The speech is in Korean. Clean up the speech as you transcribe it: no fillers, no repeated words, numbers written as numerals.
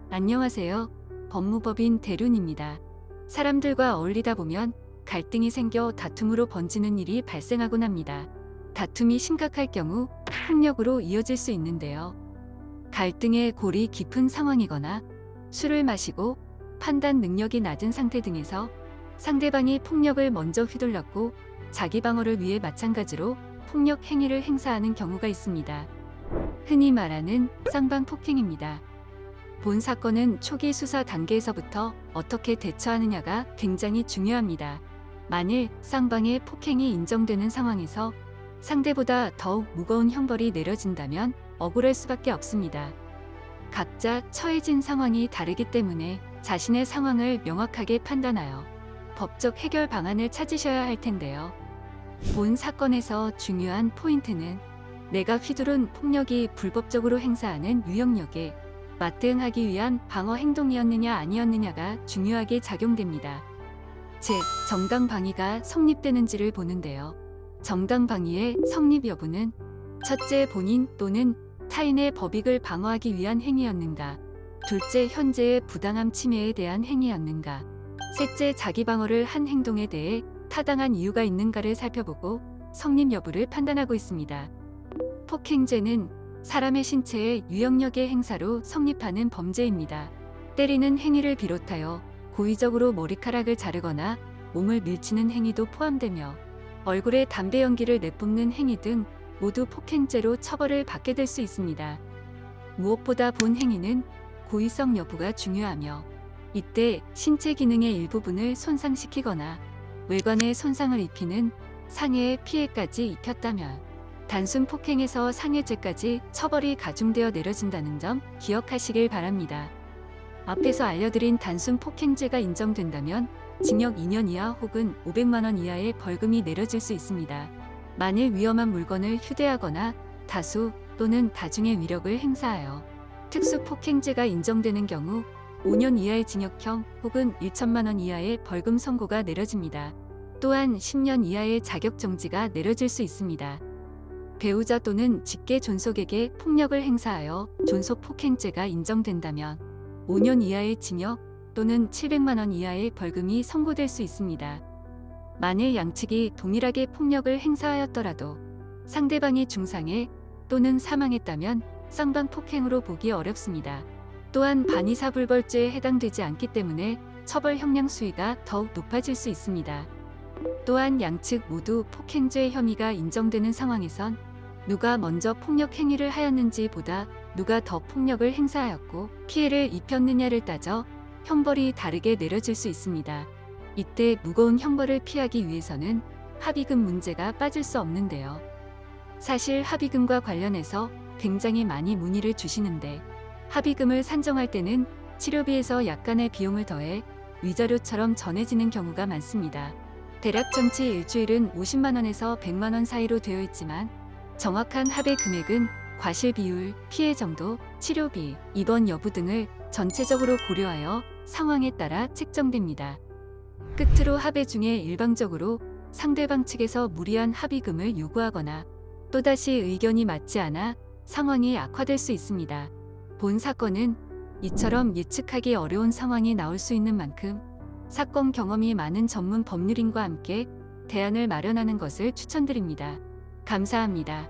안녕하세요. 법무법인 대륜입니다. 사람들과 어울리다 보면 갈등이 생겨 다툼으로 번지는 일이 발생하곤 합니다. 다툼이 심각할 경우 폭력으로 이어질 수 있는데요. 갈등의 골이 깊은 상황이거나 술을 마시고 판단 능력이 낮은 상태 등에서 상대방이 폭력을 먼저 휘둘렀고 자기 방어를 위해 마찬가지로 폭력 행위를 행사하는 경우가 있습니다. 흔히 말하는 쌍방폭행입니다. 본 사건은 초기 수사 단계에서부터 어떻게 대처하느냐가 굉장히 중요합니다. 만일 쌍방의 폭행이 인정되는 상황에서 상대보다 더욱 무거운 형벌이 내려진다면 억울할 수밖에 없습니다. 각자 처해진 상황이 다르기 때문에 자신의 상황을 명확하게 판단하여 법적 해결 방안을 찾으셔야 할 텐데요. 본 사건에서 중요한 포인트는 내가 휘두른 폭력이 불법적으로 행사하는 유형력에 맞대응하기 위한 방어 행동이었느냐 아니었느냐가 중요하게 작용됩니다. 즉, 정당방위가 성립되는지를 보는데요. 정당방위의 성립 여부는 첫째, 본인 또는 타인의 법익을 방어하기 위한 행위였는가, 둘째, 현재의 부당함 침해에 대한 행위였는가, 셋째, 자기 방어를 한 행동에 대해 타당한 이유가 있는가를 살펴보고 성립 여부를 판단하고 있습니다. 폭행죄는 사람의 신체에 유형력의 행사로 성립하는 범죄입니다. 때리는 행위를 비롯하여 고의적으로 머리카락을 자르거나 몸을 밀치는 행위도 포함되며 얼굴에 담배 연기를 내뿜는 행위 등 모두 폭행죄로 처벌을 받게 될 수 있습니다. 무엇보다 본 행위는 고의성 여부가 중요하며 이때 신체 기능의 일부분을 손상시키거나 외관에 손상을 입히는 상해의 피해까지 입혔다면 단순 폭행에서 상해죄까지 처벌이 가중되어 내려진다는 점 기억하시길 바랍니다. 앞에서 알려드린 단순 폭행죄가 인정된다면 징역 2년 이하 혹은 500만 원 이하의 벌금이 내려질 수 있습니다. 만일 위험한 물건을 휴대하거나 다수 또는 다중의 위력을 행사하여 특수폭행죄가 인정되는 경우 5년 이하의 징역형 혹은 1천만 원 이하의 벌금 선고가 내려집니다. 또한 10년 이하의 자격정지가 내려질 수 있습니다. 배우자 또는 직계 존속에게 폭력을 행사하여 존속폭행죄가 인정된다면 5년 이하의 징역 또는 700만 원 이하의 벌금이 선고될 수 있습니다. 만일 양측이 동일하게 폭력을 행사하였더라도 상대방이 중상해 또는 사망했다면 쌍방폭행으로 보기 어렵습니다. 또한 반의사불벌죄에 해당되지 않기 때문에 처벌 형량 수위가 더욱 높아질 수 있습니다. 또한 양측 모두 폭행죄 혐의가 인정되는 상황에선 누가 먼저 폭력 행위를 하였는지 보다 누가 더 폭력을 행사하였고 피해를 입혔느냐를 따져 형벌이 다르게 내려질 수 있습니다. 이때 무거운 형벌을 피하기 위해서는 합의금 문제가 빠질 수 없는데요. 사실 합의금과 관련해서 굉장히 많이 문의를 주시는데 합의금을 산정할 때는 치료비에서 약간의 비용을 더해 위자료처럼 전해지는 경우가 많습니다. 대략 전치 일주일은 50만 원에서 100만 원 사이로 되어 있지만 정확한 합의 금액은 과실 비율, 피해 정도, 치료비, 입원 여부 등을 전체적으로 고려하여 상황에 따라 책정됩니다. 끝으로 합의 중에 일방적으로 상대방 측에서 무리한 합의금을 요구하거나 또다시 의견이 맞지 않아 상황이 악화될 수 있습니다. 본 사건은 이처럼 예측하기 어려운 상황이 나올 수 있는 만큼 사건 경험이 많은 전문 법률인과 함께 대안을 마련하는 것을 추천드립니다. 감사합니다.